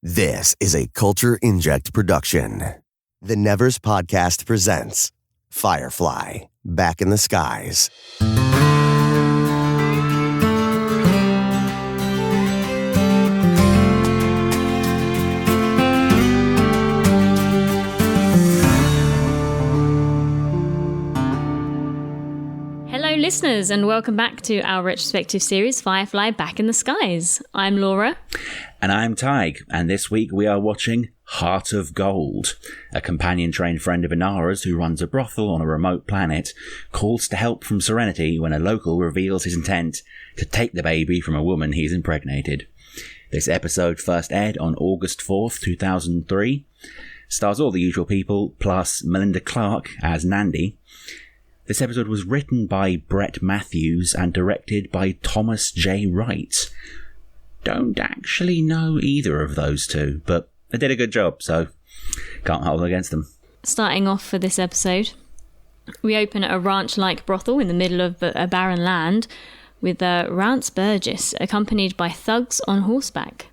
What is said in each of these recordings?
This is a Culture Inject production. The Nevers Podcast presents Firefly, Back in the Skies. Hello listeners, and welcome back to our retrospective series Firefly, Back in the Skies. I'm Laura. And I'm Tig, and this week we are watching Heart of Gold. A companion-trained friend of Inara's who runs a brothel on a remote planet calls to help from Serenity when a local reveals his intent to take the baby from a woman he's impregnated. This episode first aired on August 4th, 2003. Stars all the usual people, plus Melinda Clark as Nandy. This episode was written by Brett Matthews and directed by Thomas J. Wright. Don't actually know either of those two, but they did a good job, so can't hold against them. Starting off for this episode, we open at a ranch-like brothel in the middle of a barren land with Rance Burgess, accompanied by thugs on horseback.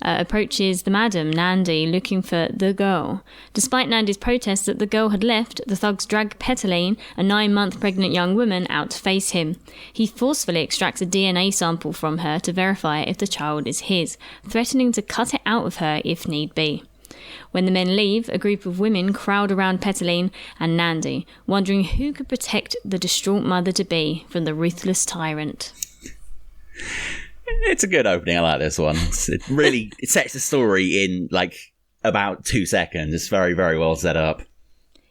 Approaches the madam, Nandy, looking for the girl. Despite Nandy's protest that the girl had left, the thugs drag Petalene, a 9-month pregnant young woman, out to face him. He forcefully extracts a DNA sample from her to verify if the child is his, threatening to cut it out of her if need be. When the men leave, a group of women crowd around Petalene and Nandy, wondering who could protect the distraught mother-to-be from the ruthless tyrant. It's a good opening. I like this one. It sets the story in like about 2 seconds. It's very, very well set up.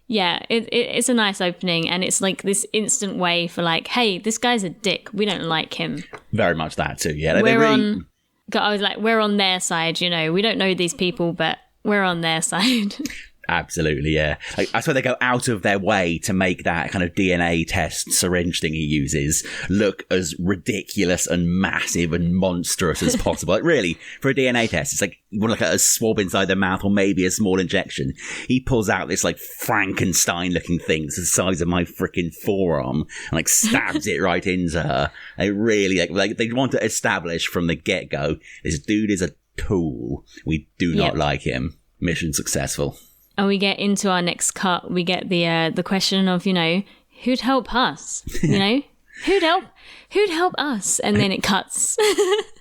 Yeah, it's a nice opening, and it's like this instant way for like, hey, this guy's a dick. We don't like him. Very much that too. Yeah, I was like, we're on their side. You know, we don't know these people, but we're on their side. Absolutely, yeah. I swear they go out of their way to make that kind of DNA test syringe thing he uses look as ridiculous and massive and monstrous as possible. Like, really, for a DNA test, it's like you want like a swab inside their mouth or maybe a small injection. He pulls out this like Frankenstein-looking thing that's the size of my freaking forearm and like stabs it right into her. They really like they want to establish from the get-go this dude is a tool. We do not like him. Mission successful. And we get into our next cut. We get the question of, you know, who'd help us? You know, who'd help us? And then it cuts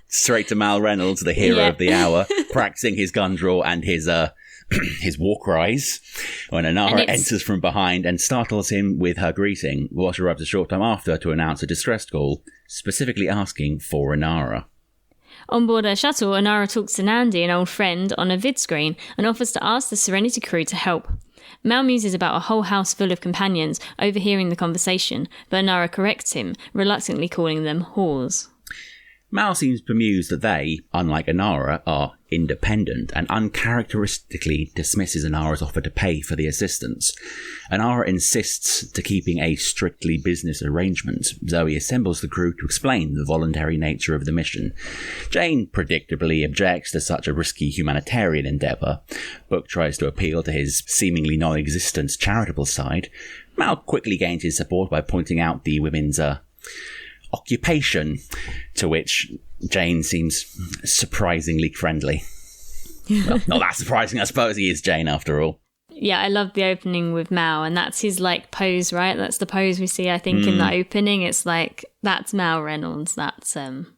straight to Mal Reynolds, the hero of the hour, practicing his gun draw and his war cries when Inara enters from behind and startles him with her greeting. Water arrives a short time after to announce a distress call, specifically asking for Inara. On board her shuttle, Inara talks to Nandy, an old friend, on a vid screen and offers to ask the Serenity crew to help. Mal muses about a whole house full of companions, overhearing the conversation, but Inara corrects him, reluctantly calling them whores. Mal seems bemused that they, unlike Inara, are independent and uncharacteristically dismisses Inara's offer to pay for the assistance. Inara insists to keeping a strictly business arrangement. Zoe assembles the crew to explain the voluntary nature of the mission. Jane predictably objects to such a risky humanitarian endeavour. Book tries to appeal to his seemingly non-existent charitable side. Mal quickly gains his support by pointing out the women's occupation, to which Jane seems surprisingly friendly. Well, not that surprising, I suppose. He is Jane after all. Yeah, I love the opening with Mal, and that's his like pose, right? That's the pose we see, I think, in the opening. It's like, that's Mal Reynolds. That's him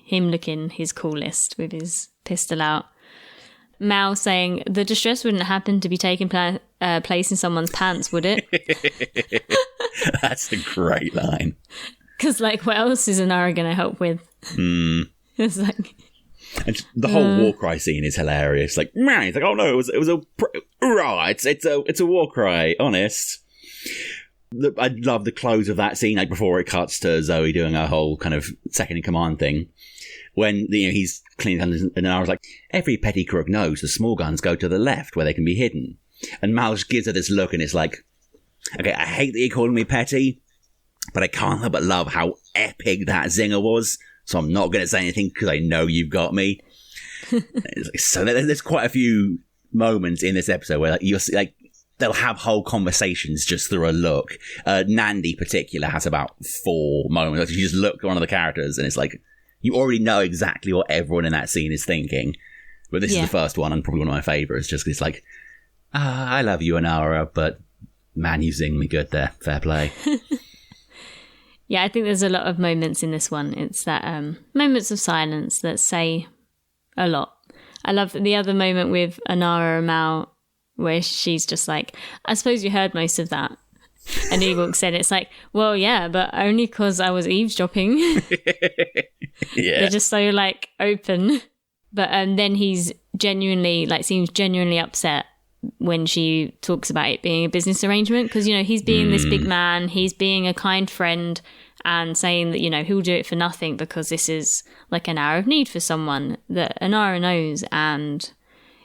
looking his coolest with his pistol out. Mal saying, the distress wouldn't happen to be taking place in someone's pants, would it? That's a great line. Because, like, what else is Inara going to help with? It's like... And the whole war cry scene is hilarious. Like, man, it's like, oh no, it was a... It's a war cry, honest. I love the close of that scene, like, before it cuts to Zoe doing her whole kind of second-in-command thing. When, you know, he's cleaning guns, and Inara's like, every petty crook knows the small guns go to the left, where they can be hidden. And Mal just gives her this look, and it's like, okay, I hate that you're calling me petty, but I can't help but love how epic that zinger was, so I'm not going to say anything because I know you've got me. So there's quite a few moments in this episode where you'll see, like, they'll have whole conversations just through a look. Nandy, particular, has about 4 moments. You just look at one of the characters and it's like, you already know exactly what everyone in that scene is thinking. But this is the first one and probably one of my favourites, just 'cause it's like, I love you, Inara, but man, you sing me good there. Fair play. Yeah, I think there's a lot of moments in this one. It's that moments of silence that say a lot. I love the other moment with Inara and Mal where she's just like, I suppose you heard most of that. And he walks in, it's like, well, yeah, but only because I was eavesdropping. Yeah. They're just so, like, open. But then he's genuinely, like, seems genuinely upset when she talks about it being a business arrangement. Because, you know, he's being this big man, he's being a kind friend and saying that, you know, he'll do it for nothing because this is, like, an hour of need for someone that Inara knows. And,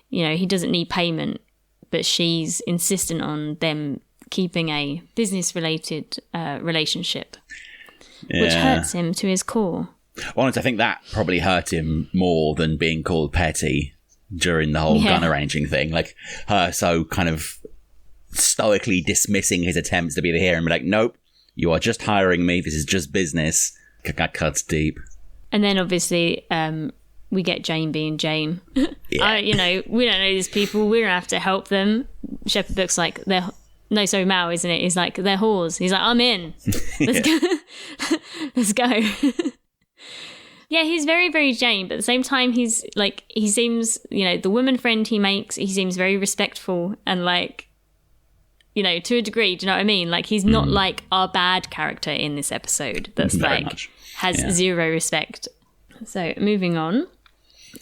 you know, he doesn't need payment. But she's insistent on them keeping a business-related relationship, which hurts him to his core. Honestly, I think that probably hurt him more than being called petty during the whole gun arranging thing. Like, her so kind of stoically dismissing his attempts to be the hero and be like, nope, you are just hiring me. This is just business. That cuts deep. And then, obviously, we get Jane being Jane. Yeah. You know, we don't know these people. We're going to have to help them. Shepherd looks like they're... No, sorry, Mao, isn't it? He's like, they're whores. He's like, I'm in. Let's go. Let's go. Yeah, he's very, very Jane, but at the same time, he's like, he seems, you know, the woman friend he makes, he seems very respectful and like, you know, to a degree, do you know what I mean? Like, he's not like our bad character in this episode that's Very like, much. has zero respect. So, moving on.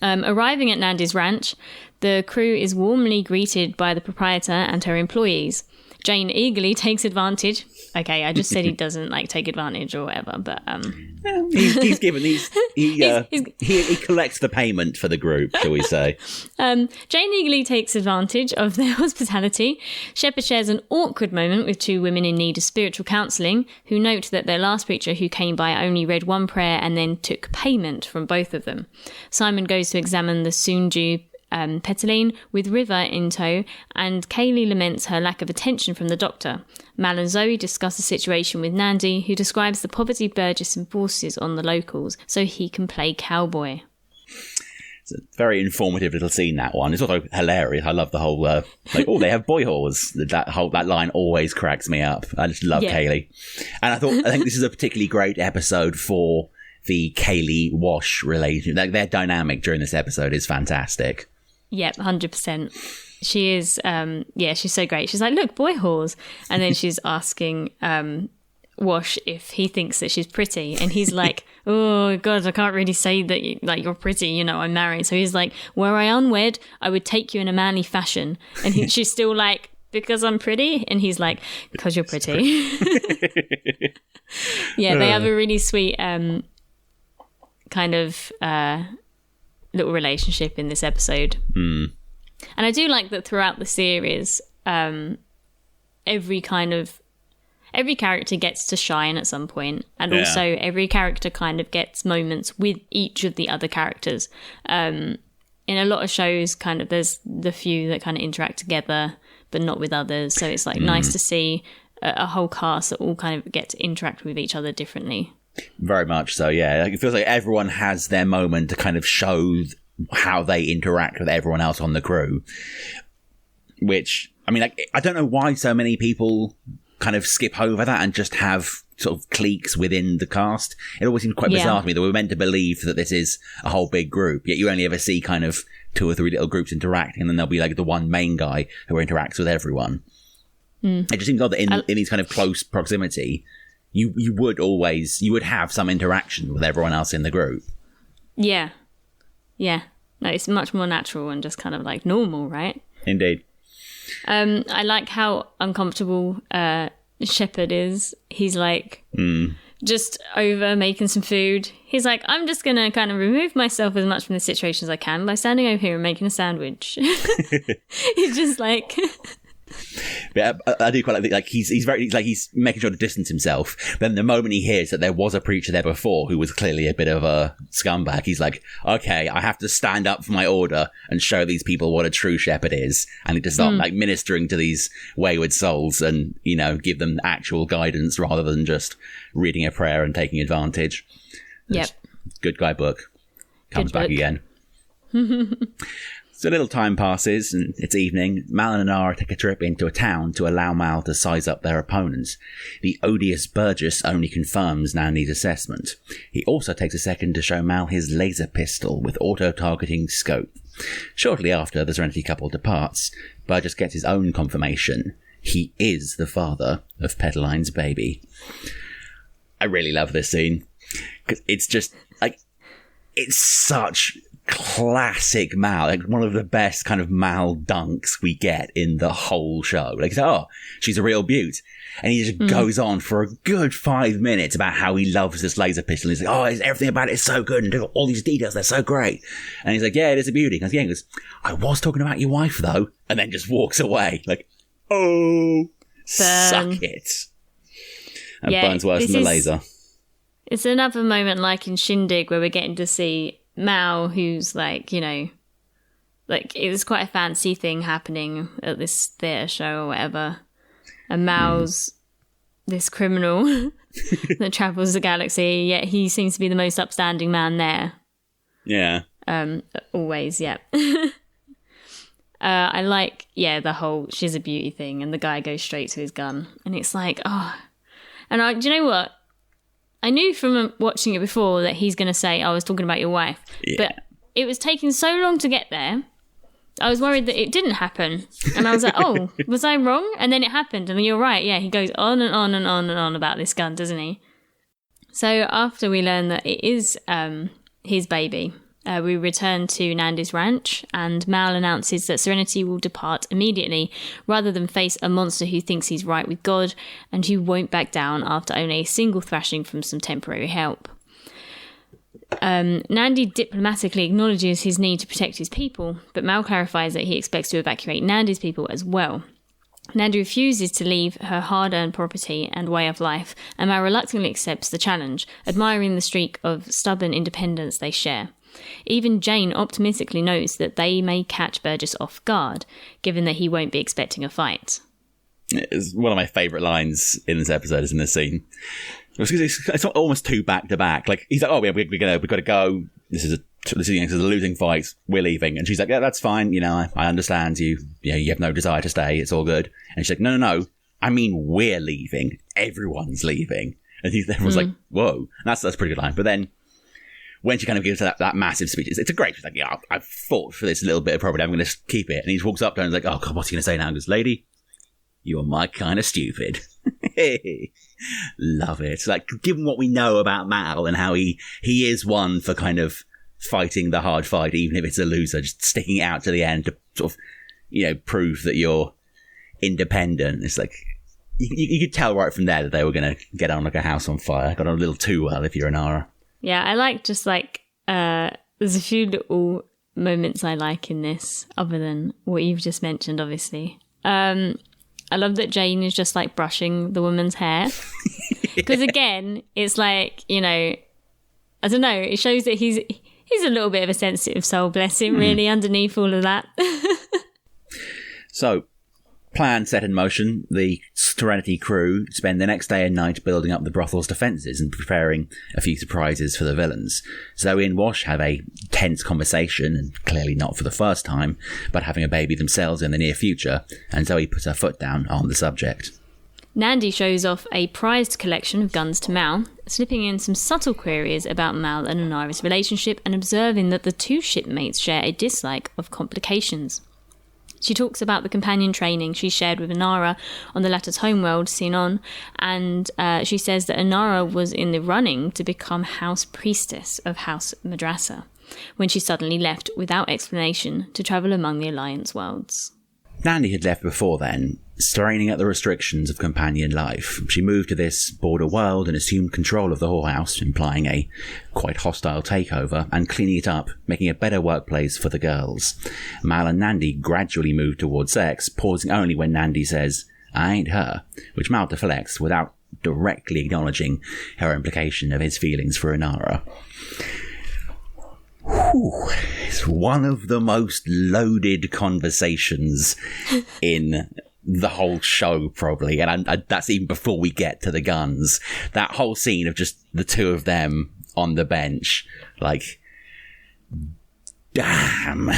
Arriving at Nandy's ranch, the crew is warmly greeted by the proprietor and her employees. Jane eagerly takes advantage. Okay, I just said he doesn't like take advantage or whatever, but he's given he collects the payment for the group, shall we say? Jane eagerly takes advantage of their hospitality. Shepherd shares an awkward moment with two women in need of spiritual counselling, who note that their last preacher who came by only read one prayer and then took payment from both of them. Simon goes to examine the soon due Petalene with River in tow, and Kaylee laments her lack of attention from the doctor. Mal and Zoe discuss the situation with Nandy, who describes the poverty Burgess enforces on the locals so he can play cowboy. It's a very informative little scene, that one. It's also hilarious. I love the whole they have boy whores. That line always cracks me up. I just love Kaylee, and I think this is a particularly great episode for the Kaylee Wash relationship. Like, their dynamic during this episode is fantastic. Yep, 100%. She is, she's so great. She's like, look, boy whores. And then she's asking Wash if he thinks that she's pretty. And he's like, oh, God, I can't really say that you're pretty. You know, I'm married. So he's like, were I unwed, I would take you in a manly fashion. And she's still like, because I'm pretty? And he's like, because you're pretty. Yeah, they have a really sweet kind of... little relationship in this episode. And I do like that throughout the series, every character gets to shine at some point, and also every character kind of gets moments with each of the other characters. In a lot of shows, kind of there's the few that kind of interact together but not with others, so it's like nice to see a whole cast that all kind of get to interact with each other differently. Very much so, yeah. Like, it feels like everyone has their moment to kind of show how they interact with everyone else on the crew. Which, I mean, like, I don't know why so many people kind of skip over that and just have sort of cliques within the cast. It always seems quite bizarre to me that we're meant to believe that this is a whole big group, yet you only ever see kind of 2 or 3 little groups interacting, and then there'll be like the one main guy who interacts with everyone. It just seems odd that in these kind of close proximity... You would have some interaction with everyone else in the group. Yeah. No, it's much more natural and just kind of like normal, right? Indeed. I like how uncomfortable Shepherd is. He's like just over making some food. He's like, I'm just going to kind of remove myself as much from the situation as I can by standing over here and making a sandwich. He's just like... But I do quite like he's making sure to distance himself. Then the moment he hears that there was a preacher there before who was clearly a bit of a scumbag, he's like, okay, I have to stand up for my order and show these people what a true shepherd is. And he just start like ministering to these wayward souls and, you know, give them actual guidance rather than just reading a prayer and taking advantage. Yep. Good guy book. Comes back again. So a little time passes, and it's evening. Mal and Inara take a trip into a town to allow Mal to size up their opponents. The odious Burgess only confirms Nandy's assessment. He also takes a second to show Mal his laser pistol with auto-targeting scope. Shortly after, the Serenity couple departs. Burgess gets his own confirmation. He is the father of Pedaline's baby. I really love this scene, because it's just, like, it's such classic Mal, like one of the best kind of Mal dunks we get in the whole show. Like, oh, she's a real beaut. And he just goes on for a good 5 minutes about how he loves this laser pistol. He's like, oh, everything about it is so good, and all these details, they're so great. And he's like, yeah, it is a beauty. And he goes, I was talking about your wife, though. And then just walks away. Like, oh, suck it. And burns worse than the laser. It's another moment like in Shindig where we're getting to see Mal, who's like, you know, like it was quite a fancy thing happening at this theatre show or whatever. And Mal's this criminal that travels the galaxy, yet he seems to be the most upstanding man there. Yeah. Always, yeah. I like, the whole she's a beauty thing, and the guy goes straight to his gun. And it's like, oh. And do you know what? I knew from watching it before that he's going to say, I was talking about your wife. Yeah. But it was taking so long to get there. I was worried that it didn't happen. And I was like, oh, was I wrong? And then it happened. And you're right. Yeah, he goes on and on and on and on about this gun, doesn't he? So after we learn that it is his baby, we return to Nandy's ranch, and Mal announces that Serenity will depart immediately rather than face a monster who thinks he's right with God and who won't back down after only a single thrashing from some temporary help. Nandy diplomatically acknowledges his need to protect his people, but Mal clarifies that he expects to evacuate Nandy's people as well. Nandy refuses to leave her hard-earned property and way of life, and Mal reluctantly accepts the challenge, admiring the streak of stubborn independence they share. Even Jane optimistically knows that they may catch Burgess off guard, given that he won't be expecting a fight. It's one of my favourite lines in this episode is in this scene. It's almost two back to back. Like, he's like, "Oh, we've got to go. This is a losing fight. We're leaving." And she's like, "Yeah, that's fine. You know, I understand you. You know, you have no desire to stay. It's all good." And she's like, "No. I mean, we're leaving. Everyone's leaving." And everyone's like, "Whoa." And that's a pretty good line. But then, when she kind of gives that massive speech, it's a great. She's like, "Yeah, I've fought for this little bit of property. I'm going to keep it." And he just walks up to her and is like, "Oh God, what's he going to say now?" And goes, "Lady, you're my kind of stupid." Love it. Like, given what we know about Mal and how he is one for kind of fighting the hard fight, even if it's a loser, just sticking it out to the end to sort of, you know, prove that you're independent. It's like, you could tell right from there that they were going to get on like a house on fire. Got on a little too well if you're Inara. Yeah, I like just like, there's a few little moments I like in this, other than what you've just mentioned, obviously. I love that Jane is just like brushing the woman's hair. Because again, it's like, you know, I don't know, it shows that he's a little bit of a sensitive soul, bless him, really, underneath all of that. So, plan set in motion. The Serenity crew spend the next day and night building up the brothel's defences and preparing a few surprises for the villains. Zoe and Wash have a tense conversation, and clearly not for the first time, about having a baby themselves in the near future, and Zoe puts her foot down on the subject. Nandy shows off a prized collection of guns to Mal, slipping in some subtle queries about Mal and Inara's relationship and observing that the two shipmates share a dislike of complications. She talks about the companion training she shared with Inara on the latter's homeworld, Sinon, and she says that Inara was in the running to become House Priestess of House Madrasa, when she suddenly left without explanation to travel among the Alliance worlds. Nandy had left before then, straining at the restrictions of companion life. She moved to this border world and assumed control of the whorehouse, implying a quite hostile takeover, and cleaning it up, making a better workplace for the girls. Mal and Nandy gradually moved towards sex, pausing only when Nandy says, "I ain't her," which Mal deflects without directly acknowledging her implication of his feelings for Inara. Whew. It's one of the most loaded conversations in the whole show, probably, and that's even before we get to the guns. That whole scene of just the two of them on the bench, like, damn,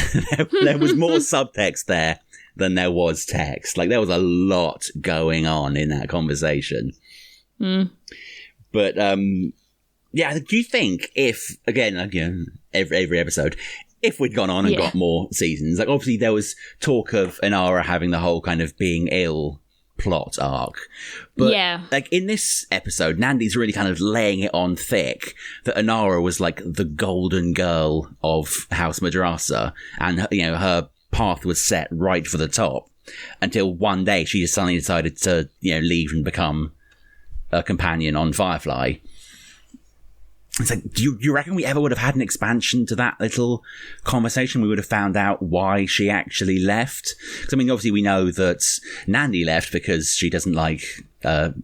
there was more subtext there than there was text. Like, there was a lot going on in that conversation. But, yeah, do you think if, again, every episode, if we'd gone on and got more seasons, like, obviously there was talk of Inara having the whole kind of being ill plot arc. But, like, in this episode, Nandy's really kind of laying it on thick that Inara was, like, the golden girl of House Madrasa, and, you know, her path was set right for the top until one day she just suddenly decided to, you know, leave and become a companion on Firefly. It's like, do you reckon we ever would have had an expansion to that little conversation? We would have found out why she actually left? Because, I mean, obviously we know that Nandy left because she doesn't like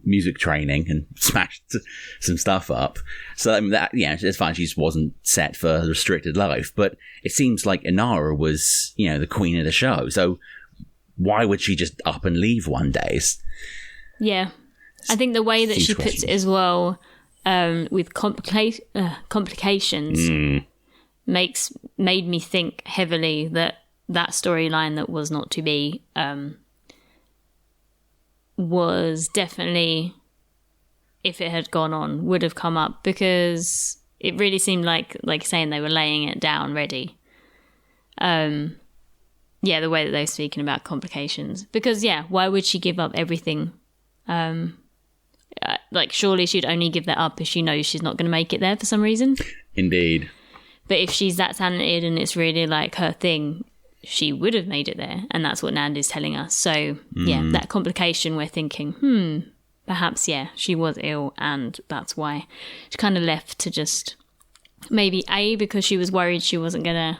music training and smashed some stuff up. So, I mean, that, yeah, it's fine. She just wasn't set for a restricted life. But it seems like Inara was, you know, the queen of the show. So why would she just up and leave one day? Yeah. I think the way that she puts it as well... with complications made me think heavily that storyline that was not to be was definitely, if it had gone on, would have come up, because it really seemed like saying they were laying it down ready. The way that they were speaking about complications, because why would she give up everything? Like, surely she'd only give that up if she knows she's not going to make it there for some reason. Indeed. But if she's that talented and it's really like her thing, she would have made it there. And that's what Nandy's telling us. So, that complication, we're thinking, perhaps, she was ill and that's why she kind of left to just maybe A, because she was worried she wasn't going to,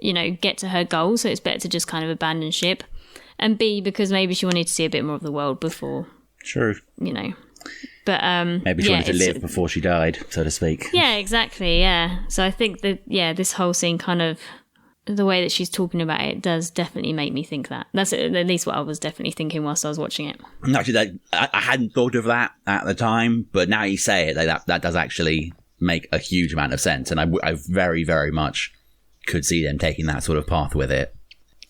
you know, get to her goal. So it's better to just kind of abandon ship. And B, because maybe she wanted to see a bit more of the world before. True. You know, but maybe she wanted to live before she died, so to speak. Yeah, exactly. Yeah. So I think that this whole scene, kind of the way that she's talking about it, does definitely make me think that. That's at least what I was definitely thinking whilst I was watching it. Actually, I hadn't thought of that at the time, but now you say it, that does actually make a huge amount of sense, and I very, very much could see them taking that sort of path with it.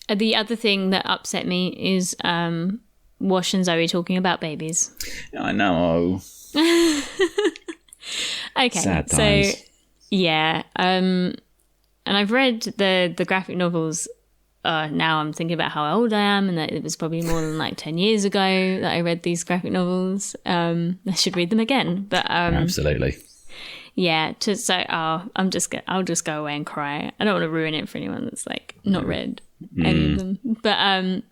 The other thing that upset me is Wash and Zoe talking about babies. I know. Okay, sad times. So and I've read the graphic novels. Now I'm thinking about how old I am, and that it was probably more than like 10 years ago that I read these graphic novels. I should read them again, but absolutely. Yeah. I'll just go away and cry. I don't want to ruin it for anyone that's like not read any of them, but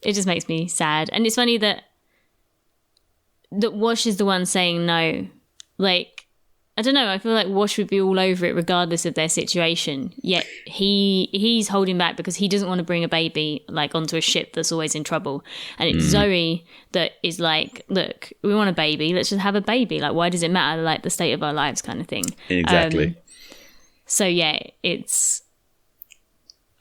it just makes me sad. And it's funny that Wash is the one saying no. Like, I don't know, I feel like Wash would be all over it regardless of their situation. Yet he's holding back because he doesn't want to bring a baby like onto a ship that's always in trouble. And it's Zoe that is like, look, we want a baby, let's just have a baby. Like, why does it matter, like, the state of our lives kind of thing? Exactly.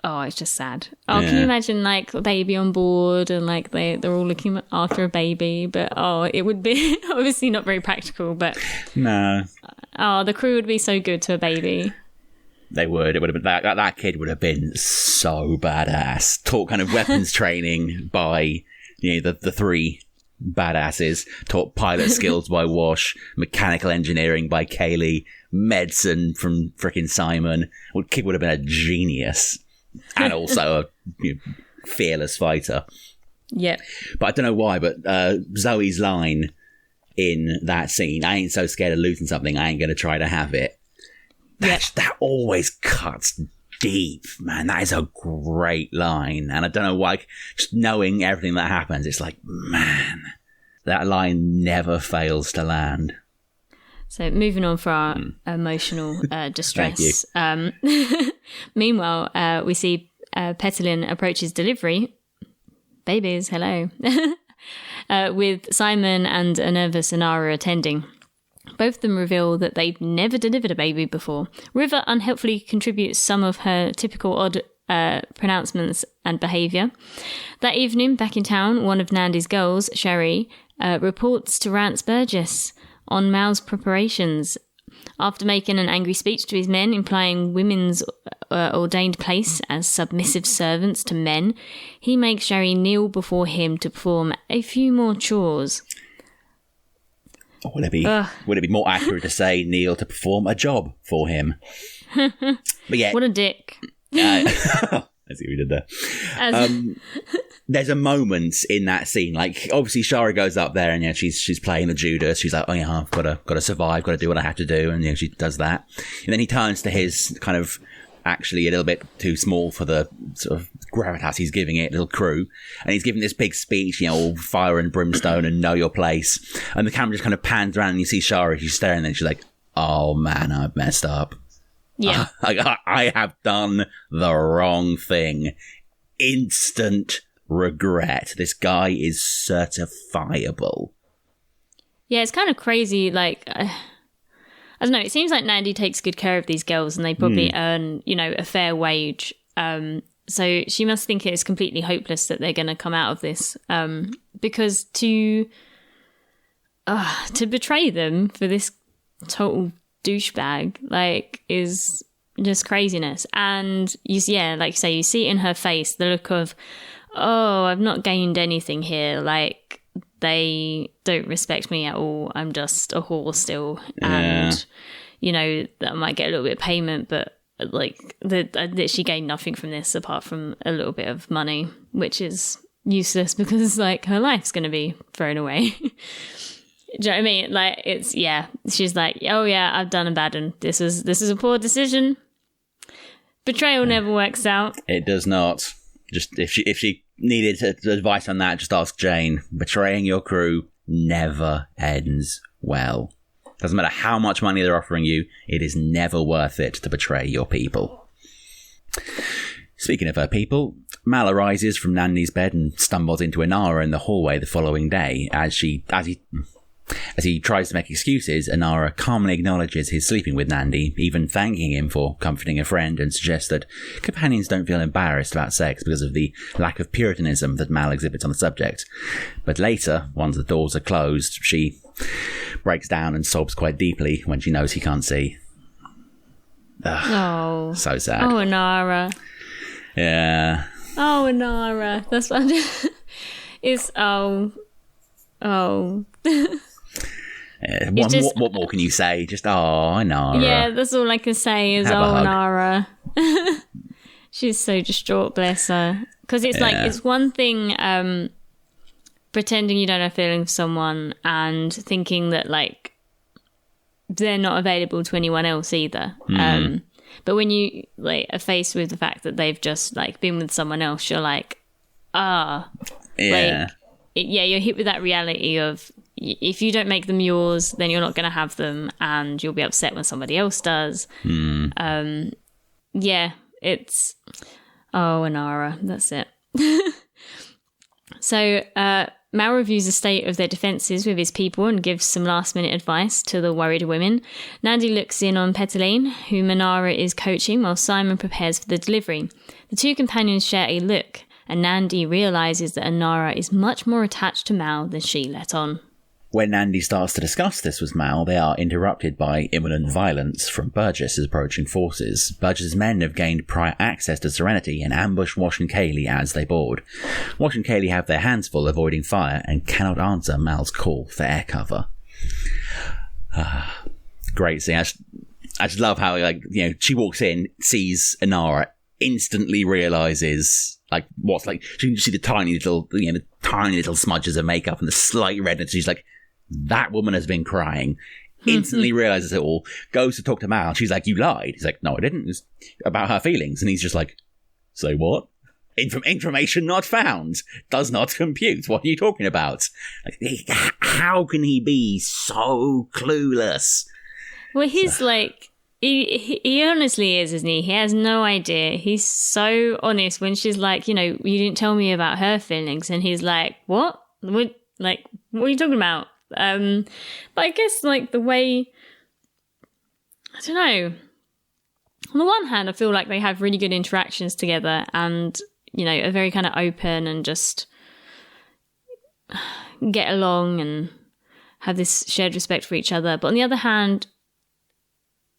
It's just sad. Can you imagine like a baby on board and like they're all looking after a baby, but it would be obviously not very practical, but no. The crew would be so good to a baby. They would. It would have been that kid would have been so badass. Taught kind of weapons training by, you know, the three badasses. Taught pilot skills by Wash, mechanical engineering by Kaylee, medicine from frickin' Simon. Well, kid would have been a genius. And also a fearless fighter. Yeah. But I don't know why, but Zoe's line in that scene, I ain't so scared of losing something, I ain't going to try to have it. That always cuts deep, man. That is a great line. And I don't know why, just knowing everything that happens, it's like, man, that line never fails to land. So moving on for our emotional distress. Meanwhile, we see Petalin approaches delivery. Babies, hello. With Simon and a nervous Inara attending. Both of them reveal that they've never delivered a baby before. River unhelpfully contributes some of her typical odd pronouncements and behaviour. That evening, back in town, one of Nandy's girls, Sherry, reports to Rance Burgess on Mal's preparations. After making an angry speech to his men, implying women's ordained place as submissive servants to men, he makes Sherry kneel before him to perform a few more chores. Would it be more accurate to say kneel to perform a job for him? But yeah, what a dick. I see what we did there. There's a moment in that scene, like obviously Shari goes up there and she's playing the Judas. She's like, oh yeah, I've got to survive, got to do what I have to do, and she does that. And then he turns to his kind of actually a little bit too small for the sort of gravitas he's giving it, little crew, and he's giving this big speech, all fire and brimstone and know your place. And the camera just kind of pans around and you see Shari, she's staring, and then she's like, oh man, I've messed up. Yeah. I have done the wrong thing. Instant regret. This guy is certifiable. Yeah, it's kind of crazy. Like, I don't know. It seems like Nandy takes good care of these girls, and they probably earn, a fair wage. So she must think it is completely hopeless that they're going to come out of this. Because to betray them for this total douchebag, is just craziness. And like you say, you see in her face the look of, oh, I've not gained anything here. Like, they don't respect me at all. I'm just a whore still. Yeah. And, that I might get a little bit of payment, but I literally gained nothing from this apart from a little bit of money, which is useless because her life's going to be thrown away. Do you know what I mean? She's like, oh yeah, I've done a bad one. This is a poor decision. Betrayal never works out. It does not. Just if she needed advice on that, just ask Jane. Betraying your crew never ends well. Doesn't matter how much money they're offering you, it is never worth it to betray your people. Speaking of her people, Mal arises from Nandy's bed and stumbles into Inara in the hallway the following day. As he tries to make excuses, Inara calmly acknowledges his sleeping with Nandy, even thanking him for comforting a friend, and suggests that companions don't feel embarrassed about sex because of the lack of puritanism that Mal exhibits on the subject. But later, once the doors are closed, she breaks down and sobs quite deeply when she knows he can't see. Oh. So sad. Oh, Inara. Yeah. Oh, Inara. That's what I'm doing. It's, oh. What more can you say? Just, oh, Inara. Yeah, that's all I can say is, Inara. She's so distraught, bless her. Because it's it's one thing pretending you don't have feelings for someone and thinking that, they're not available to anyone else either. Mm. But when you, are faced with the fact that they've just, been with someone else, you're like, yeah. You're hit with that reality of, if you don't make them yours, then you're not going to have them, and you'll be upset when somebody else does. It's Inara, that's it. So Mal reviews the state of their defences with his people and gives some last minute advice to the worried women. Nandy looks in on Petalene, whom Inara is coaching, while Simon prepares for the delivery. The two companions share a look, and Nandy realises that Inara is much more attached to Mal than she let on. When Nandy starts to discuss this with Mal, they are interrupted by imminent violence from Burgess's approaching forces. Burgess's men have gained prior access to Serenity and ambush Wash and Kaylee as they board. Wash and Kaylee have their hands full avoiding fire and cannot answer Mal's call for air cover. Great scene. I just love how, she walks in, sees Inara, instantly realises she can see the tiny little smudges of makeup and the slight redness. She's like, that woman has been crying. Instantly realises it all, goes to talk to Mal. She's like, you lied. He's like, no, I didn't. It was about her feelings. And he's just like, say what? Information not found. Does not compute. What are you talking about? How can he be so clueless? Well, he's He honestly is, isn't he? He has no idea. He's so honest when she's like, you didn't tell me about her feelings. And he's like, what? What are you talking about? But I guess, the way, I don't know. On the one hand, I feel like they have really good interactions together and, are very kind of open and just get along and have this shared respect for each other. But on the other hand,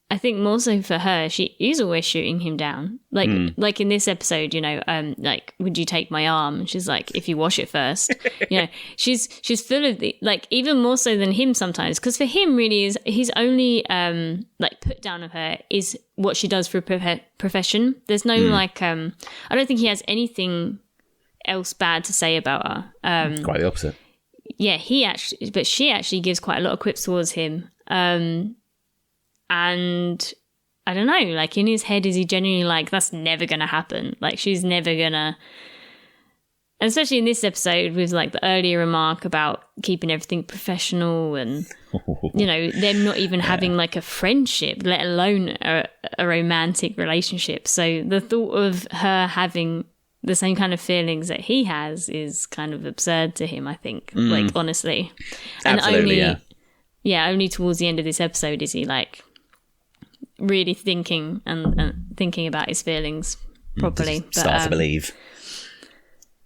I think more so for her, she is always shooting him down. Like in this episode, you know, like, would you take my arm? And she's like, if you wash it first. You know, she's full of like, even more so than him sometimes. Because for him, really, is his only like put down of her is what she does for a profession. There's no like, I don't think he has anything else bad to say about her. Quite the opposite. Yeah, she actually gives quite a lot of quips towards him. And I don't know, like in his head, is he genuinely like, that's never going to happen? Like she's never going to, and especially in this episode with like the earlier remark about keeping everything professional and, you know, them not even having like a friendship, let alone a romantic relationship. So the thought of her having the same kind of feelings that he has is kind of absurd to him, I think, like honestly. Absolutely, and only towards the end of this episode is he like really thinking and thinking about his feelings properly. Start to believe.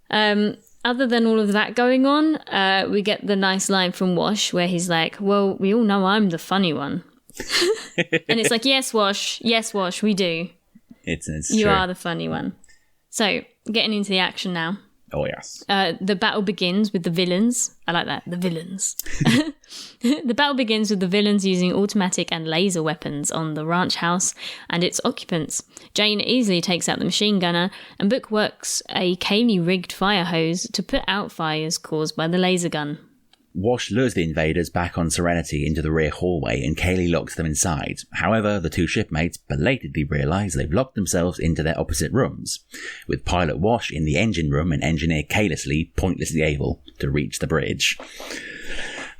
Other than all of that going on, we get the nice line from Wash where he's like, well, we all know I'm the funny one. And it's like, yes, Wash, we do. It's you true. are the funny one. So, getting into the action now. Oh, yes. The battle begins with the villains. I like that, the villains. The battle begins with the villains using automatic and laser weapons on the ranch house and its occupants. Jane easily takes out the machine gunner, and Book works a Kaylee-rigged fire hose to put out fires caused by the laser gun. Wash lures the invaders back on Serenity into the rear hallway, and Kaylee locks them inside. However, the two shipmates belatedly realise they've locked themselves into their opposite rooms, with Pilot Wash in the engine room and Engineer carelessly, pointlessly able to reach the bridge.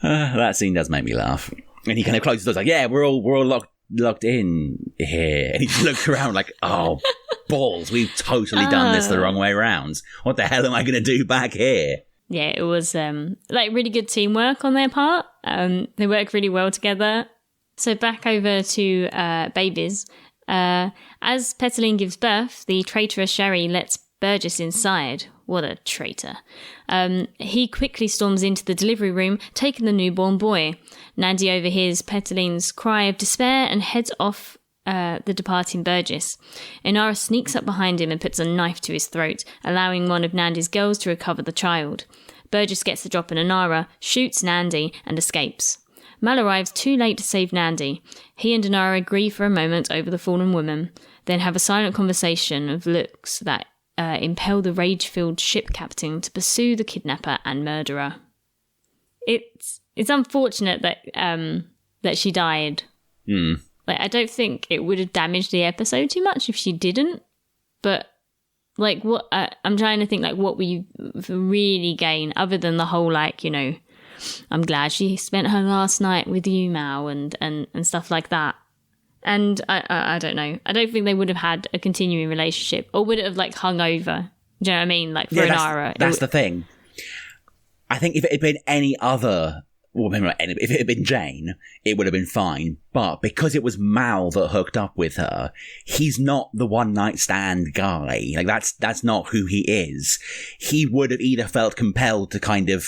That scene does make me laugh. And he kind of closes the door, like, yeah, we're all locked in here. And he just looks around like, oh, balls, we've totally done this the wrong way around. What the hell am I going to do back here? Yeah, it was like really good teamwork on their part. They work really well together. So back over to babies. As Petalene gives birth, the traitorous Sherry lets Burgess inside. What a traitor. He quickly storms into the delivery room, taking the newborn boy. Nandy overhears Petalene's cry of despair and heads off the departing Burgess. Inara sneaks up behind him and puts a knife to his throat, allowing one of Nandy's girls to recover the child. Burgess gets the drop on Inara, shoots Nandy, and escapes. Mal arrives too late to save Nandy. He and Inara agree for a moment over the fallen woman, then have a silent conversation of looks that impel the rage-filled ship captain to pursue the kidnapper and murderer. It's unfortunate that she died. Like, I don't think it would have damaged the episode too much if she didn't, but like what I'm trying to think, like, what will you really gain other than the whole, like, you know, I'm glad she spent her last night with you, Mal, and stuff like that. And I don't know. I don't think they would have had a continuing relationship, or would it have like hung over? Do you know what I mean? Like for Inara, that's the thing. I think if it had been any other. Well, if it had been Jane, it would have been fine. But because it was Mal that hooked up with her, he's not the one-night stand guy. Like, that's not who he is. He would have either felt compelled to kind of,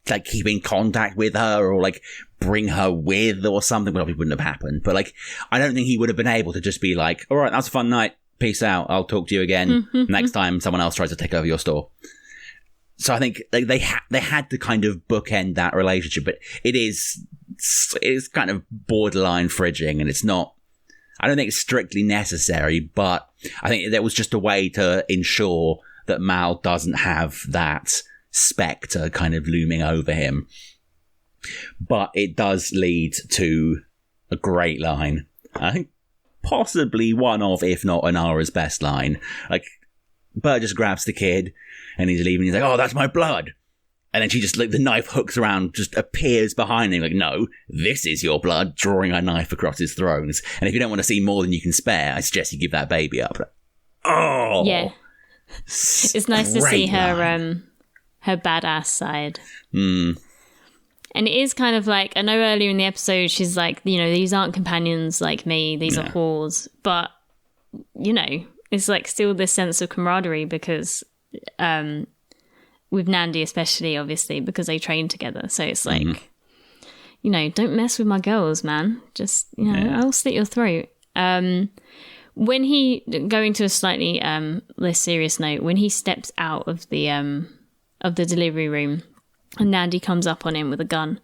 like, keep in contact with her or, like, bring her with or something. Well, it wouldn't have happened. But, like, I don't think he would have been able to just be like, all right, that was a fun night. Peace out. I'll talk to you again next time someone else tries to take over your store. So I think like they had to kind of bookend that relationship, but it is kind of borderline fridging, and it's not. I don't think it's strictly necessary, but I think there was just a way to ensure that Mal doesn't have that spectre kind of looming over him. But it does lead to a great line. I think possibly one of, if not Inara's best line. Like, Burgess grabs the kid. And he's leaving. He's like, oh, that's my blood. And then she just, like, the knife hooks around, just appears behind him. Like, no, this is your blood, drawing a knife across his throat. And if you don't want to see more than you can spare, I suggest you give that baby up. Like, oh! Yeah. It's nice to see her badass side. And it is kind of like, I know earlier in the episode, she's like, you know, these aren't companions like me. These are whores. But, you know, it's like still this sense of camaraderie because... with Nandy especially, obviously, because they train together. So it's like, you know, don't mess with my girls, man. Just, you know, I'll slit your throat. When he, going to a slightly less serious note, when he steps out of the delivery room and Nandy comes up on him with a gun,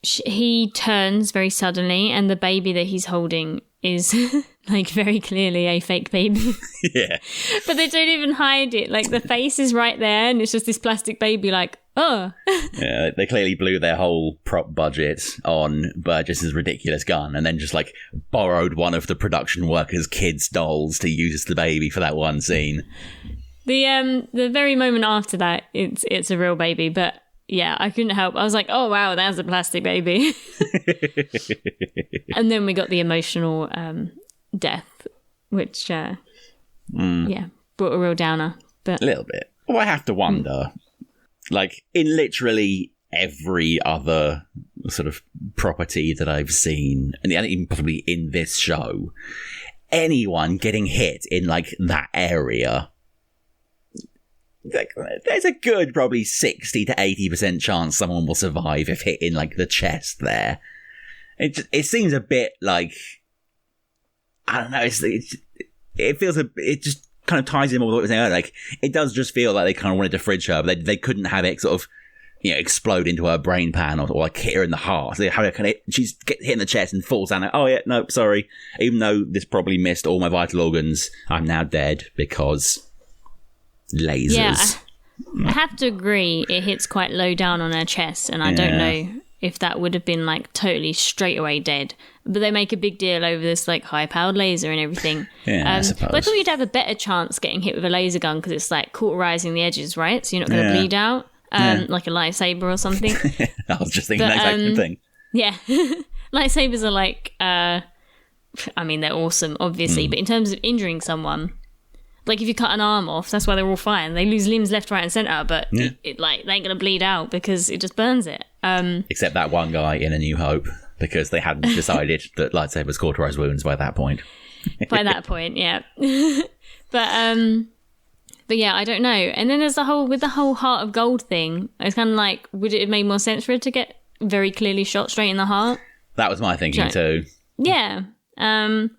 he turns very suddenly, and the baby that he's holding is like very clearly a fake baby. Yeah. But they don't even hide it. Like the face is right there and it's just this plastic baby like, oh. Yeah, they clearly blew their whole prop budget on Burgess's ridiculous gun and then just like borrowed one of the production workers' kids' dolls to use as the baby for that one scene. The very moment after that, it's a real baby, but yeah, I couldn't help. I was like, oh, wow, that's a plastic baby. And then we got the emotional death, which, brought a real downer. But a little bit. Well, I have to wonder, like, in literally every other sort of property that I've seen, and even possibly in this show, anyone getting hit in, like, that area, like, there's a good probably 60 to 80% chance someone will survive if hit in like the chest there. It seems a bit like, I don't know, it feels it just kind of ties in with what we were saying earlier. Like, it does just feel like they kind of wanted to fridge her, but they couldn't have it sort of, explode into her brain pan or like hit her in the heart. So she's get hit in the chest and falls down. Like, oh yeah, no, sorry. Even though this probably missed all my vital organs, I'm now dead because lasers. Yeah, I have to agree, it hits quite low down on her chest, and I don't know if that would have been like totally straight away dead. But they make a big deal over this like high-powered laser and everything. Yeah, I suppose. But I thought you'd have a better chance getting hit with a laser gun because it's like cauterizing the edges, right? So you're not going to bleed out, like a lightsaber or something. I was just thinking the exact same thing. Yeah, lightsabers are like, I mean, they're awesome, obviously, but in terms of injuring someone, like if you cut an arm off, that's why they're all fine. They lose limbs left, right, and centre, but it like they ain't gonna bleed out because it just burns it. Except that one guy in A New Hope, because they hadn't decided that lightsabers cauterise wounds by that point. By that point, yeah. But yeah, I don't know. And then there's the whole heart of gold thing. It's kind of like, would it have made more sense for it to get very clearly shot straight in the heart? That was my thinking too. Yeah. And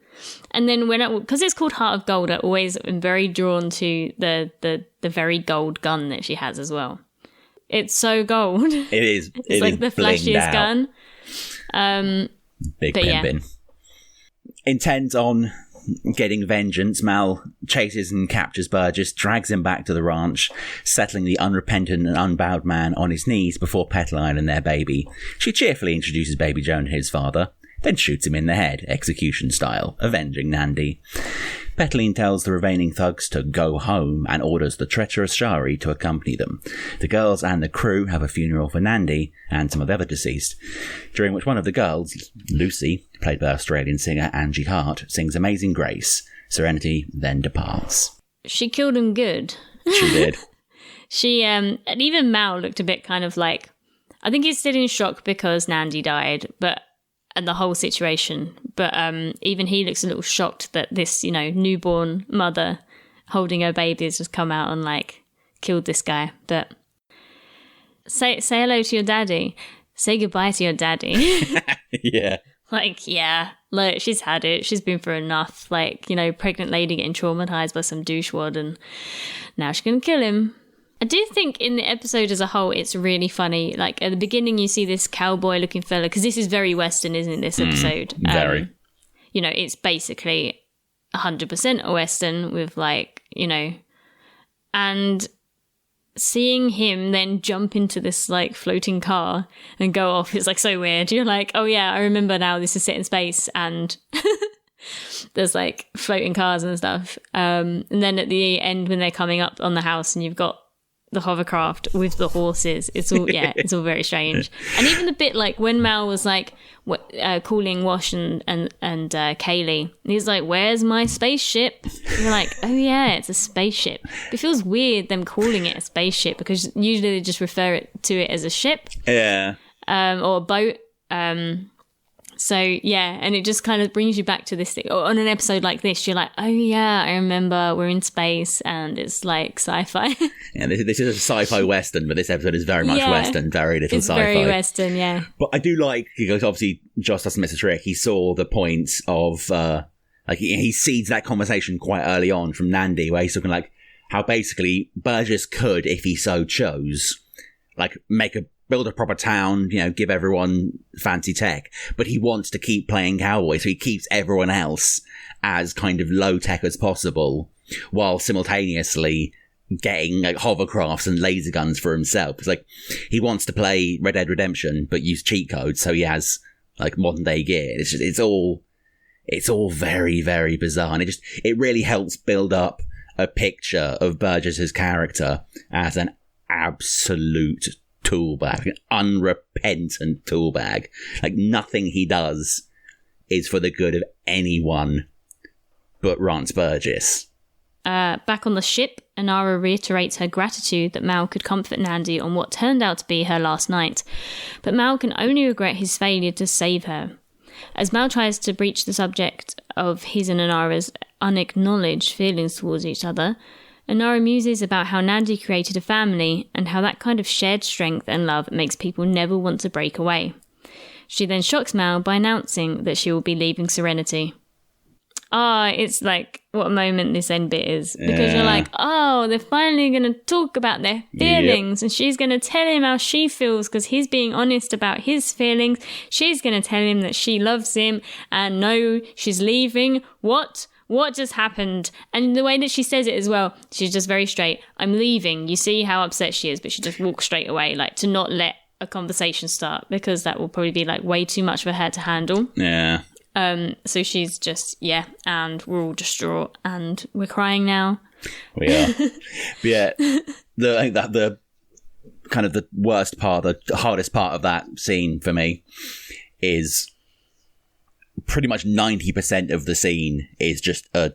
then because it's called Heart of Gold, I always am very drawn to the very gold gun that she has as well. It's so gold. It is. It's like the flashiest gun. Big pimpin'. Intent on getting vengeance, Mal chases and captures Burgess, drags him back to the ranch, settling the unrepentant and unbowed man on his knees before Petalline and their baby. She cheerfully introduces baby Joan to his father, then shoots him in the head, execution style, avenging Nandy. Petalline tells the remaining thugs to go home and orders the treacherous Shari to accompany them. The girls and the crew have a funeral for Nandy and some of the other deceased, during which one of the girls, Lucy, played by Australian singer Angie Hart, sings Amazing Grace. Serenity then departs. She killed him good. She did. And even Mal looked a bit kind of like, I think he's still in shock because Nandy died, and the whole situation. But even he looks a little shocked that this, newborn mother holding her baby has just come out and like killed this guy. But say hello to your daddy. Say goodbye to your daddy. Yeah. Like, yeah, look, she's had it. She's been through enough. Like, pregnant lady getting traumatized by some douchewad, and now she's gonna kill him. I do think in the episode as a whole, it's really funny. Like, at the beginning, you see this cowboy-looking fella, because this is very Western, isn't it, this episode? Very. It's basically 100% a Western with, like, and seeing him then jump into this, like, floating car and go off is, like, so weird. You're like, oh, yeah, I remember now this is set in space, and there's, like, floating cars and stuff. And then at the end, when they're coming up on the house and you've got the hovercraft with the horses, it's all it's all very strange. And even the bit like when Mal was like calling Wash and Kaylee, he's like, where's my spaceship? And you're like, oh yeah, it's a spaceship. But it feels weird them calling it a spaceship because usually they just refer to it as a ship, or a boat. So yeah, and it just kind of brings you back to this thing. On an episode like this, you're like, oh yeah, I remember we're in space and it's like sci-fi. Yeah, this is a sci-fi Western, but this episode is very much Western, very little sci-fi. It's very Western, yeah. But I do like, because obviously Joss doesn't miss a trick. He saw the point of Like, he seeds that conversation quite early on from Nandy, where he's talking like how basically Burgess could, if he so chose, like build a proper town, give everyone fancy tech, but he wants to keep playing cowboy, so he keeps everyone else as kind of low tech as possible, while simultaneously getting like hovercrafts and laser guns for himself. It's like he wants to play Red Dead Redemption, but use cheat codes, so he has like modern day gear. It's all very, very bizarre, and it really helps build up a picture of Burgess's character as an absolute toolbag, an unrepentant toolbag. Like, nothing he does is for the good of anyone but Rance Burgess. Back on the ship, Inara reiterates her gratitude that Mal could comfort Nandy on what turned out to be her last night, but Mal can only regret his failure to save her. As Mal tries to breach the subject of his and Inara's unacknowledged feelings towards each other, Inara muses about how Nandy created a family and how that kind of shared strength and love makes people never want to break away. She then shocks Mal by announcing that she will be leaving Serenity. It's like, what a moment this end bit is. Because you're like, they're finally going to talk about their feelings. Yep. And she's going to tell him how she feels because he's being honest about his feelings. She's going to tell him that she loves him and no, she's leaving. What just happened? And the way that she says it as well, she's just very straight. I'm leaving. You see how upset she is, but she just walks straight away, like to not let a conversation start, because that will probably be like way too much for her to handle. Yeah. So she's just, and we're all distraught and we're crying now. We are. But I think that the kind of the worst part, the hardest part of that scene for me is pretty much 90% of the scene is just a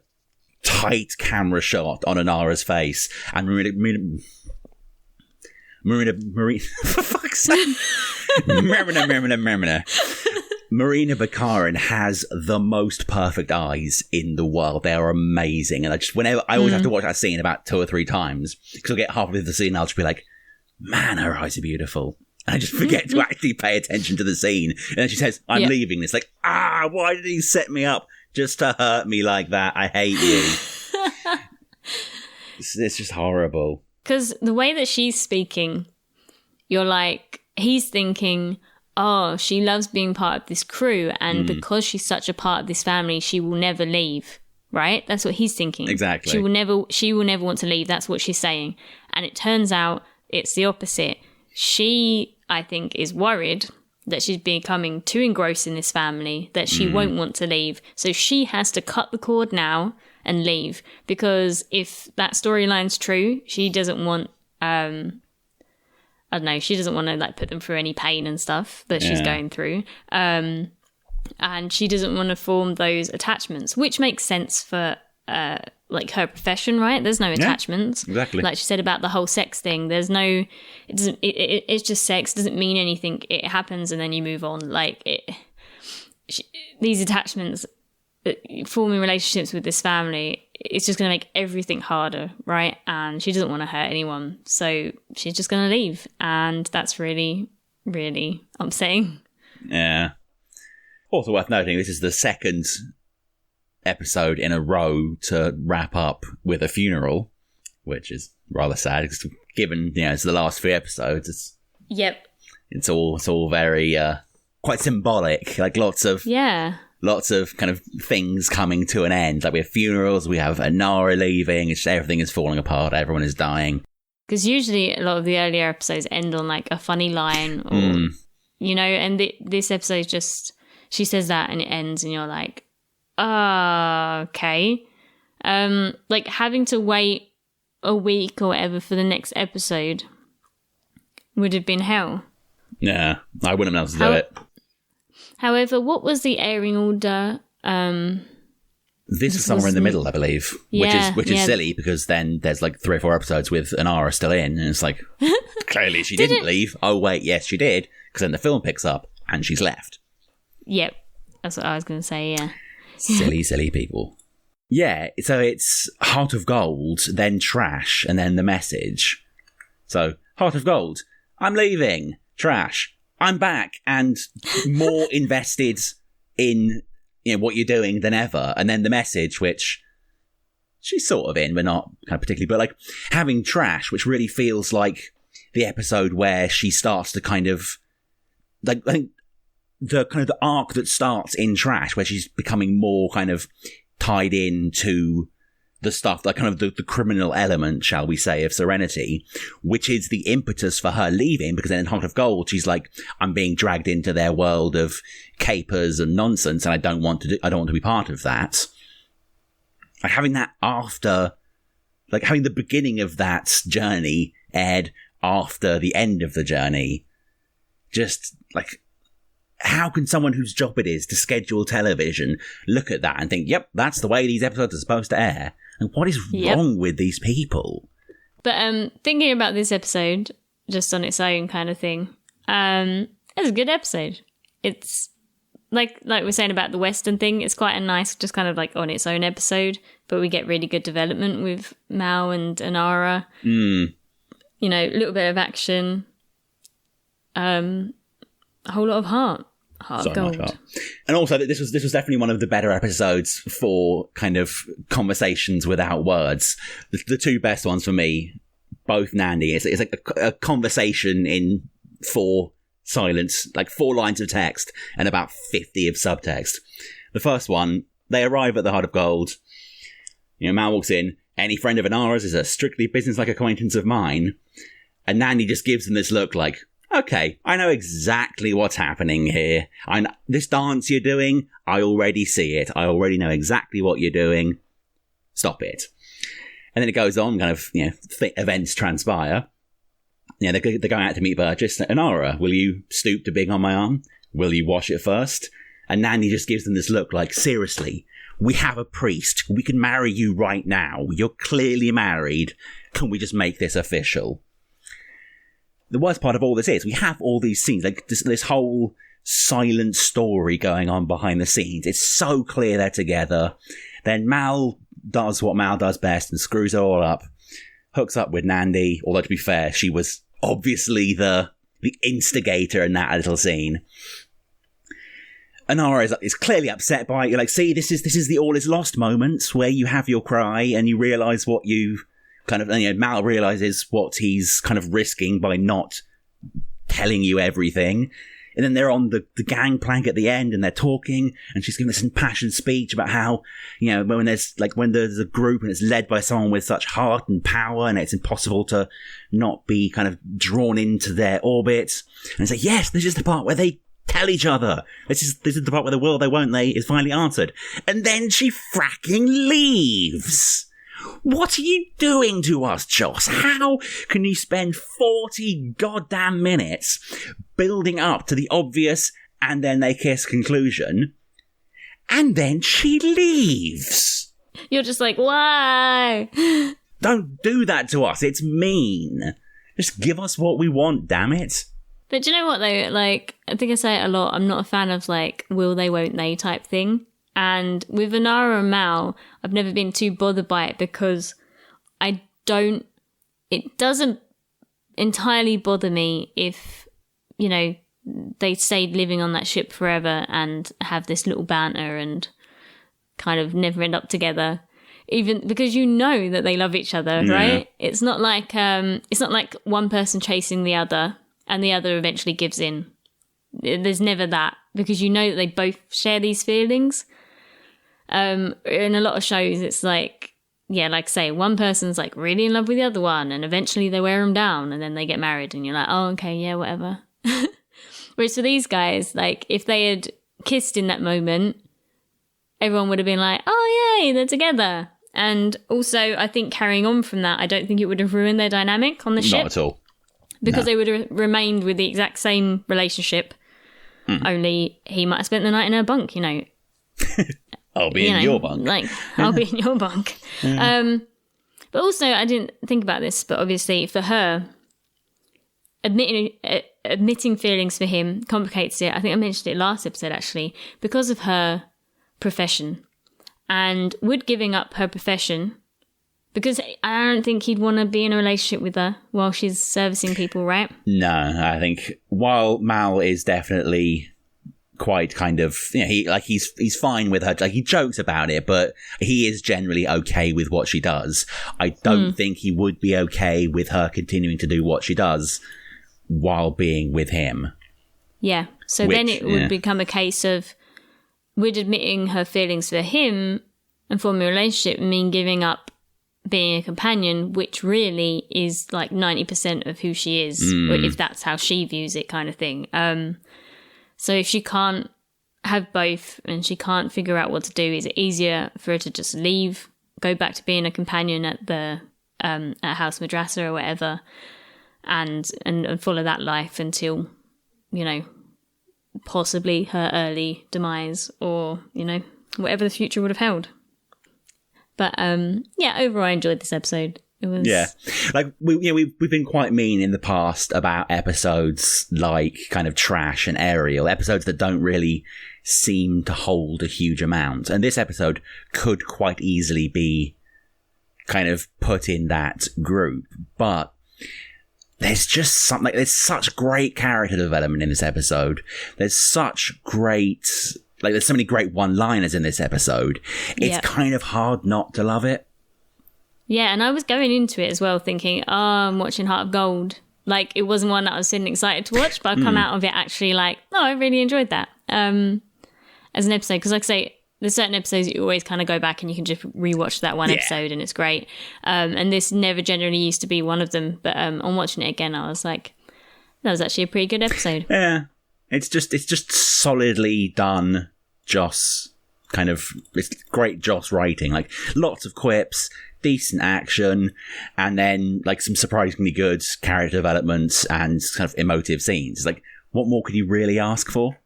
tight camera shot on Inara's face, and for fuck's sake, Marina Baccarin has the most perfect eyes in the world. They are amazing, and I always have to watch that scene about 2 or 3 times, because I'll get halfway through the scene and I'll just be like, man, her eyes are beautiful. And I just forget to actually pay attention to the scene. And then she says, I'm leaving. It's like, why did he set me up just to hurt me like that? I hate you. It's just horrible. Because the way that she's speaking, you're like, he's thinking, she loves being part of this crew, and because she's such a part of this family, she will never leave, right? That's what he's thinking. Exactly. She will never want to leave. That's what she's saying. And it turns out it's the opposite. She, I think, is worried that she's becoming too engrossed in this family, that she won't want to leave. So she has to cut the cord now and leave, because if that storyline's true, she doesn't want, she doesn't want to like put them through any pain and stuff that she's going through. And she doesn't want to form those attachments, which makes sense for like her profession, right? There's no attachments. Exactly. Like she said about the whole sex thing. There's no, it's just sex. It doesn't mean anything. It happens and then you move on. Like these attachments, forming relationships with this family, it's just going to make everything harder, right? And she doesn't want to hurt anyone, so she's just going to leave, and that's really, really upsetting. Yeah. Also worth noting, this is the second episode in a row to wrap up with a funeral, which is rather sad, because given it's the last 3 episodes. It's all very quite symbolic, like lots of kind of things coming to an end. Like we have funerals, we have Inara leaving, everything is falling apart, everyone is dying. Because usually a lot of the earlier episodes end on like a funny line, or and this episode just, she says that and it ends and you're like, okay. Like having to wait a week or whatever for the next episode would have been hell. Yeah, I wouldn't have been able to do it. However, what was the airing order? This is somewhere in the middle, I believe, which is silly, because then there's like 3 or 4 episodes with Inara still in, and it's like, clearly she didn't leave. Oh wait, yes she did, because then the film picks up and she's left. Yep, that's what I was going to say. Yeah, silly people. Yeah, so it's Heart of Gold, then Trash, and then the message. So Heart of Gold, I'm leaving. Trash, I'm back and more invested in what you're doing than ever. And then the message, which she's sort of in, but not kind of particularly, but like having trash, which really feels like the episode where she starts to kind of, like, I think the arc that starts in trash, where she's becoming more kind of tied into the stuff, like kind of the criminal element, shall we say, of Serenity, which is the impetus for her leaving, because then in Heart of Gold, she's like, I'm being dragged into their world of capers and nonsense, and I don't want to be part of that. Like having that after, like having the beginning of that journey aired after the end of the journey, just like, how can someone whose job it is to schedule television look at that and think, yep, that's the way these episodes are supposed to air? And what is wrong with these people? But thinking about this episode, just on its own kind of thing, it's a good episode. It's like we're saying about the Western thing, it's quite a nice, just kind of like on its own episode, but we get really good development with Mal and Inara. A little bit of action, a whole lot of heart. Heart of Gold. Heart. And also, this was definitely one of the better episodes for kind of conversations without words. The two best ones for me, both Nandy. It's like a conversation in 4 silence, like 4 lines of text and about 50 of subtext. The first one, they arrive at the Heart of Gold. Mal walks in. Any friend of Inara's is a strictly business-like acquaintance of mine. And Nandy just gives them this look like, okay, I know exactly what's happening here. This dance you're doing, I already see it. I already know exactly what you're doing. Stop it. And then it goes on, kind of, events transpire. They're going out to meet Burgess. Inara, will you stoop to being on my arm? Will you wash it first? And Nandy just gives them this look like, seriously, we have a priest. We can marry you right now. You're clearly married. Can we just make this official? The worst part of all this is we have all these scenes, like this whole silent story going on behind the scenes. It's so clear they're together. Then Mal does what Mal does best and screws it all up. Hooks up with Nandy, although to be fair, she was obviously the instigator in that little scene. Inara is clearly upset by it. You're like, see, this is the all is lost moments where you have your cry and you realise what you kind of, Mal realises what he's kind of risking by not telling you everything. And then they're on the gangplank at the end and they're talking and she's giving this impassioned speech about how, when there's a group and it's led by someone with such heart and power and it's impossible to not be kind of drawn into their orbit. And it's like, yes, this is the part where they tell each other. This is the part where the will they won't they is finally answered. And then she fracking leaves. What are you doing to us, Joss? How can you spend 40 goddamn minutes building up to the obvious and then they kiss conclusion, and then she leaves? You're just like, why? Don't do that to us. It's mean. Just give us what we want, damn it. But do you know what, though? Like, I think I say it a lot. I'm not a fan of, like, will they, won't they type thing. And with Inara and Mal, I've never been too bothered by it because it doesn't entirely bother me if, they stayed living on that ship forever and have this little banter and kind of never end up together. Even because that they love each other, right? It's not like one person chasing the other and the other eventually gives in. There's never that because that they both share these feelings. In a lot of shows, it's like, say one person's like really in love with the other one and eventually they wear them down and then they get married and you're like, oh, okay, yeah, whatever. Whereas for these guys, like if they had kissed in that moment, everyone would have been like, oh, yay, they're together. And also, I think carrying on from that, I don't think it would have ruined their dynamic on the ship. Not at all. Because they would have remained with the exact same relationship, only he might have spent the night in her bunk, I'll be in your bunk. Like, I'll be in your bunk. But also, I didn't think about this, but obviously for her, admitting feelings for him complicates it. I think I mentioned it last episode, actually, because of her profession. And would giving up her profession, because I don't think he'd want to be in a relationship with her while she's servicing people, right? No, I think while Mal is definitely quite kind of, he's fine with her. Like, he jokes about it, but he is generally okay with what she does. I don't think he would be okay with her continuing to do what she does while being with him. Yeah. So then it would become a case of, would admitting her feelings for him and forming a relationship mean giving up being a companion, which really is like 90% of who she is, or if that's how she views it, kind of thing. So if she can't have both and she can't figure out what to do, is it easier for her to just leave, go back to being a companion at the at House Madrasa or whatever, and follow that life until, possibly her early demise, or, whatever the future would have held. But overall I enjoyed this episode. It was... Yeah. Like, we've been quite mean in the past about episodes like kind of Trash and Ariel, episodes that don't really seem to hold a huge amount. And this episode could quite easily be kind of put in that group. But there's just something, there's such great character development in this episode. There's such great, there's so many great one-liners in this episode. It's kind of hard not to love it. Yeah, and I was going into it as well thinking, I'm watching Heart of Gold. Like, it wasn't one that I was sitting excited to watch, but I come out of it actually like, I really enjoyed that as an episode. Because like I say, there's certain episodes that you always kind of go back and you can just rewatch that one episode and it's great. And this never generally used to be one of them. But on watching it again, I was like, that was actually a pretty good episode. Yeah, it's just solidly done, Joss. It's great Joss writing. Like, lots of quips, decent action, and then like some surprisingly good character development and kind of emotive scenes. Like, what more could you really ask for?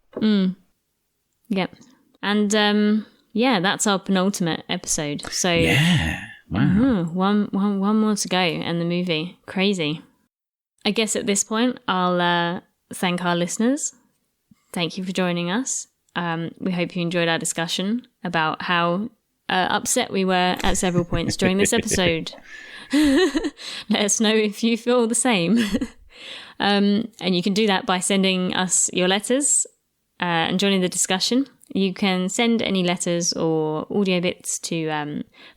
Yep. And that's our penultimate episode. So yeah, wow. One more to go in the movie. Crazy. I guess at this point I'll thank our listeners. Thank you for joining us. We hope you enjoyed our discussion about how upset we were at several points during this episode. Let us know if you feel the same. And you can do that by sending us your letters and joining the discussion. You can send any letters or audio bits to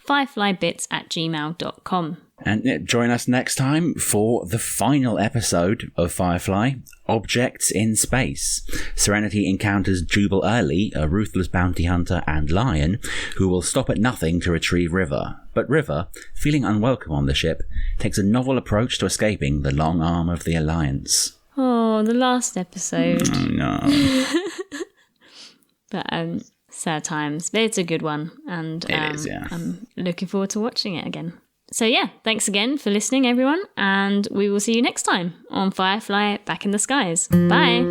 fireflybits@gmail.com. And join us next time for the final episode of Firefly, Objects in Space. Serenity encounters Jubal Early, a ruthless bounty hunter and lion, who will stop at nothing to retrieve River. But River, feeling unwelcome on the ship, takes a novel approach to escaping the long arm of the Alliance. Oh, the last episode. Oh, no. But sad times. But it's a good one. And it is, yeah. I'm looking forward to watching it again. So yeah, thanks again for listening, everyone, and we will see you next time on Firefly Back in the Skies. Bye!